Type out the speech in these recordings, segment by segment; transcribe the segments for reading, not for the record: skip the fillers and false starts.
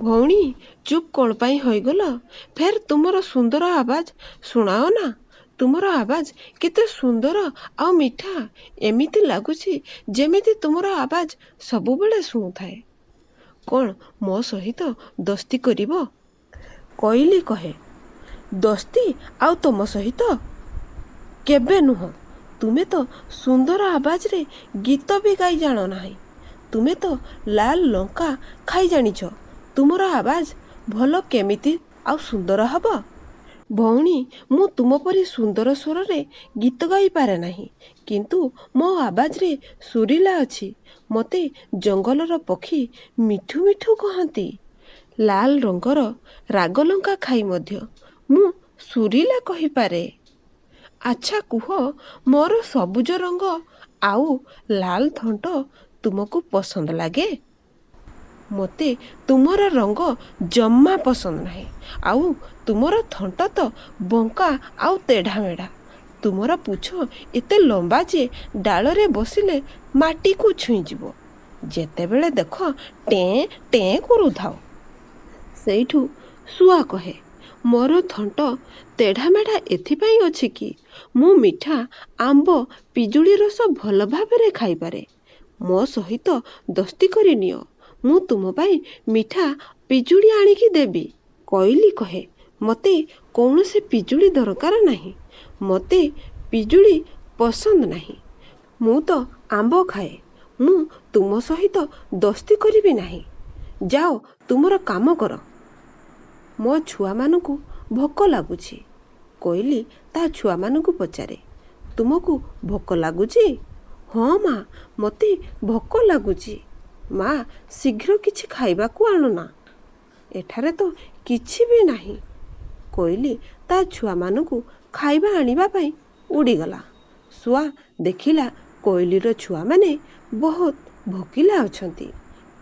ଭଉଣୀ ଚୁପ୍ କ'ଣ ପାଇଁ ହୋଇଗଲ? ଫେର୍ ତୁମର ସୁନ୍ଦର ଆବାଜ ଶୁଣାଅ ନା। ତୁମର ଆବାଜ କେତେ ସୁନ୍ଦର ଆଉ ମିଠା। ଏମିତି ଲାଗୁଛି ଯେମିତି ତୁମର ଆବାଜ ସବୁବେଳେ ଶୁଣୁଥାଏ। କ'ଣ ମୋ ସହିତ ଦୋସ୍ତି କରିବ? କୋଇଲି କହେ। ଦୋସ୍ତି ଆଉ ତୁମ ସହିତ? କେବେ ନୁହଁ। ତୁମେ ତ ସୁନ୍ଦର ଆବାଜରେ ଗୀତ ବି ଗାଇ ଜାଣ ନାହିଁ। ତୁମେ ତ ଲାଲ ଲଙ୍କା ଖାଇ ଜାଣିଛ। ତୁମର ଆବାଜ ଭଲ କେମିତି ଆଉ ସୁନ୍ଦର ହେବ? ଭଉଣୀ, ମୁଁ ତୁମ ପରି ସୁନ୍ଦର ସ୍ୱରରେ ଗୀତ ଗାଇପାରେ ନାହିଁ, କିନ୍ତୁ ମୋ ଆବାଜରେ ସୁରିଲା ଅଛି। ମୋତେ ଜଙ୍ଗଲର ପକ୍ଷୀ ମିଠୁ ମିଠୁ କହନ୍ତି। ଲାଲ ରଙ୍ଗର ରାଗଲଙ୍କା ଖାଇ ମଧ୍ୟ ମୁଁ ସୁରିଲା କହିପାରେ। ଆଚ୍ଛା କୁହ, ମୋର ସବୁଜ ରଙ୍ଗ ଆଉ ଲାଲ ଥଣ୍ଟ ତୁମକୁ ପସନ୍ଦ ଲାଗେ? ମୋତେ ତୁମର ରଙ୍ଗ ଜମା ପସନ୍ଦ ନାହିଁ। ଆଉ ତୁମର ଥଣ୍ଟ ତ ବଙ୍କା ଆଉ ତେଢ଼ାମେଢ଼ା। ତୁମର ପୁଛ ଏତେ ଲମ୍ବା ଯେ ଡାଳରେ ବସିଲେ ମାଟିକୁ ଛୁଇଁଯିବ। ଯେତେବେଳେ ଦେଖ ଟେଁ ଟେଁ କରୁଥାଅ। ସେଇଠୁ ଶୁଆ କହେ, ମୋର ଥଣ୍ଟ ତେଢ଼ାମେଢ଼ା ଏଥିପାଇଁ ଅଛି କି ମୁଁ ମିଠା ଆମ୍ବ ପିଜୁଳି ରସ ଭଲ ଭାବରେ ଖାଇପାରେ। ମୋ ସହିତ ଦୋସ୍ତି କରିନିଅ। ମୁଁ ତୁମ ପାଇଁ ମିଠା ପିଜୁଳି ଆଣିକି ଦେବି। କୋଇଲି କହେ, ମୋତେ କୌଣସି ପିଜୁଳି ଦରକାର ନାହିଁ। ମୋତେ ପିଜୁଳି ପସନ୍ଦ ନାହିଁ। ମୁଁ ତ ଆମ୍ବ ଖାଏ। ମୁଁ ତୁମ ସହିତ ଦୋସ୍ତି କରିବି ନାହିଁ। ଯାଅ ତୁମର କାମ କର। ମୋ ଛୁଆମାନଙ୍କୁ ଭୋକ ଲାଗୁଛି। କୋଇଲି ତା ଛୁଆମାନଙ୍କୁ ପଚାରେ, ତୁମକୁ ଭୋକ ଲାଗୁଛି? ହଁ ମା, ମୋତେ ଭୋକ ଲାଗୁଛି। ମା, ଶୀଘ୍ର କିଛି ଖାଇବାକୁ ଆଣନା। ଏଠାରେ ତ କିଛି ବି ନାହିଁ। କୋଇଲି ତା ଛୁଆମାନଙ୍କୁ ଖାଇବା ଆଣିବା ପାଇଁ ଉଡ଼ିଗଲା। ଶୁଆ ଦେଖିଲା କୋଇଲିର ଛୁଆମାନେ ବହୁତ ଭୋକିଲା ଅଛନ୍ତି।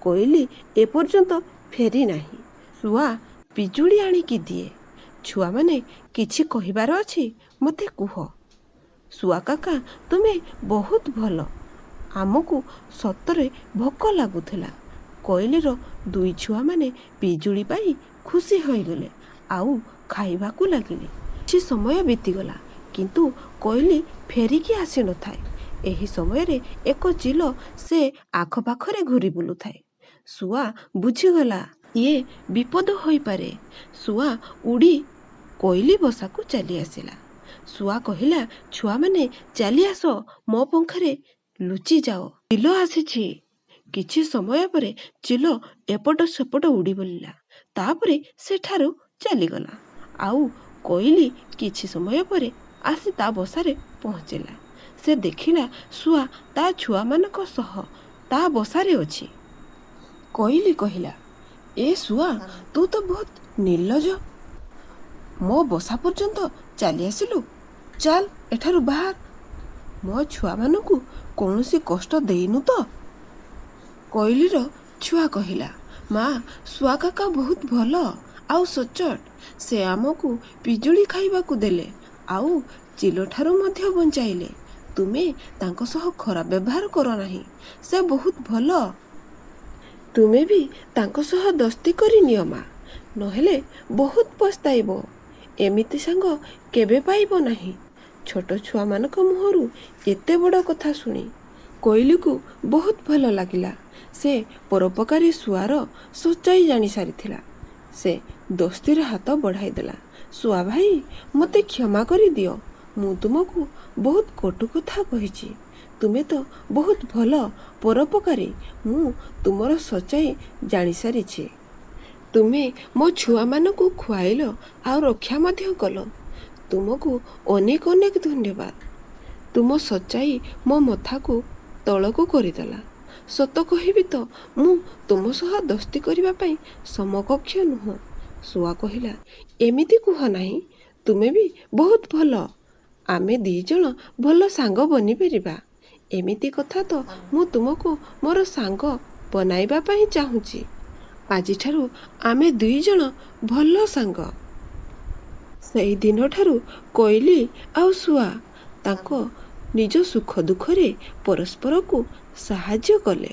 କୋଇଲି ଏପର୍ଯ୍ୟନ୍ତ ଫେରି ନାହିଁ। ଶୁଆ ପିଜୁଳି ଆଣିକି ଦିଏ। ଛୁଆମାନେ କିଛି କହିବାର ଅଛି ମୋତେ କୁହ। ଶୁଆ କାକା, ତୁମେ ବହୁତ ଭଲ। ଆମକୁ ସତରେ ଭୋକ ଲାଗୁଥିଲା। କୋଇଲିର ଦୁଇ ଛୁଆମାନେ ପିଜୁଳି ପାଇ ଖୁସି ହୋଇଗଲେ ଆଉ ଖାଇବାକୁ ଲାଗିଲେ। କିଛି ସମୟ ବିତିଗଲା, କିନ୍ତୁ କୋଇଲି ଫେରିକି ଆସିନଥାଏ। ଏହି ସମୟରେ ଏକ ଚିଲ ସେ ଆଖପାଖରେ ଘୂରି ବୁଲୁଥାଏ। ଶୁଆ ବୁଝିଗଲା ଇଏ ବିପଦ ହୋଇପାରେ। ଶୁଆ ଉଡ଼ି କୋଇଲି ବସାକୁ ଚାଲି ଆସିଲା। ଶୁଆ କହିଲା, ଛୁଆମାନେ ଚାଲି ଆସ, ମୋ ପଙ୍ଖରେ ଲୁଚିଯାଅ। ଚିଲ ଆସିଛି। କିଛି ସମୟ ପରେ ଚିଲ ଏପଟ ସେପଟ ଉଡ଼ି ବୁଲିଲା। ତାପରେ ସେଠାରୁ ଚାଲିଗଲା। ଆଉ କୋଇଲି କିଛି ସମୟ ପରେ ଆସି ତା ବସାରେ ପହଞ୍ଚିଲା। ସେ ଦେଖିଲା ଶୁଆ ତା ଛୁଆମାନଙ୍କ ସହ ତା ବସାରେ ଅଛି। କୋଇଲି କହିଲା, ଏ ଶୁଆ, ତୁ ତ ବହୁତ ନିର୍ଲଜ। ମୋ ବସା ପର୍ଯ୍ୟନ୍ତ ଚାଲି ଆସିଲୁ। ଚାଲ ଏଠାରୁ ବାହାର। ମୋ ଛୁଆମାନଙ୍କୁ କୌଣସି କଷ୍ଟ ଦେଇନୁ ତ? କୋଇଲିର ଛୁଆ କହିଲା, ମା, ଶୁଆ କାକା ବହୁତ ଭଲ ଆଉ ସଚ୍ଚୋଟ। ସେ ଆମକୁ ପିଜୁଳି ଖାଇବାକୁ ଦେଲେ ଆଉ ଚିଲଠାରୁ ମଧ୍ୟ ବଞ୍ଚାଇଲେ। ତୁମେ ତାଙ୍କ ସହ ଖରାପ ବ୍ୟବହାର କର ନାହିଁ। ସେ ବହୁତ ଭଲ। ତୁମେ ବି ତାଙ୍କ ସହ ଦୋସ୍ତି କରିନିଅ ମା, ନହେଲେ ବହୁତ ପସ୍ତାଇବ। ଏମିତି ସାଙ୍ଗ କେବେ ପାଇବ ନାହିଁ। ଛୋଟ ଛୁଆମାନଙ୍କ ମୁହଁରୁ ଏତେ ବଡ଼ କଥା ଶୁଣି କୋଇଲିକୁ ବହୁତ ଭଲ ଲାଗିଲା। ସେ ପରୋପକାରୀ ଶୁଆର ସଚ୍ଚାଇ ଜାଣିସାରିଥିଲା। ସେ ଦୋସ୍ତିର ହାତ ବଢ଼ାଇ ଦେଲା। ଶୁଆ ଭାଇ, ମୋତେ କ୍ଷମା କରିଦିଅ। ମୁଁ ତୁମକୁ ବହୁତ କଟୁ କଥା କହିଛି। ତୁମେ ତ ବହୁତ ଭଲ ପରୋପକାରୀ। ମୁଁ ତୁମର ସଚ୍ଚାଇ ଜାଣିସାରିଛି। ତୁମେ ମୋ ଛୁଆମାନଙ୍କୁ ଖୁଆଇଲ ଆଉ ରକ୍ଷା ମଧ୍ୟ କଲ। ତୁମକୁ ଅନେକ ଅନେକ ଧନ୍ୟବାଦ। ତୁମ ସଚ୍ଚାଇ ମୋ ମଥାକୁ ତଳକୁ କରିଦେଲା। ସତ କହିବି ତ ମୁଁ ତୁମ ସହ ଦୋସ୍ତି କରିବା ପାଇଁ ସମକକ୍ଷ ନୁହଁ। ଶୁଆ କହିଲା, ଏମିତି କୁହ ନାହିଁ। ତୁମେ ବି ବହୁତ ଭଲ। ଆମେ ଦୁଇ ଜଣ ଭଲ ସାଙ୍ଗ ବନିପାରିବା। ଏମିତି କଥା ତ ମୁଁ ତୁମକୁ ମୋର ସାଙ୍ଗ ବନାଇବା ପାଇଁ ଚାହୁଁଛି। ଆଜିଠାରୁ ଆମେ ଦୁଇ ଜଣ ଭଲ ସାଙ୍ଗ। ସେହି ଦିନଠାରୁ କୋଇଲି ଆଉ ଶୁଆ ତାଙ୍କ ନିଜ ସୁଖ ଦୁଃଖରେ ପରସ୍ପରକୁ ସାହାଯ୍ୟ କଲେ।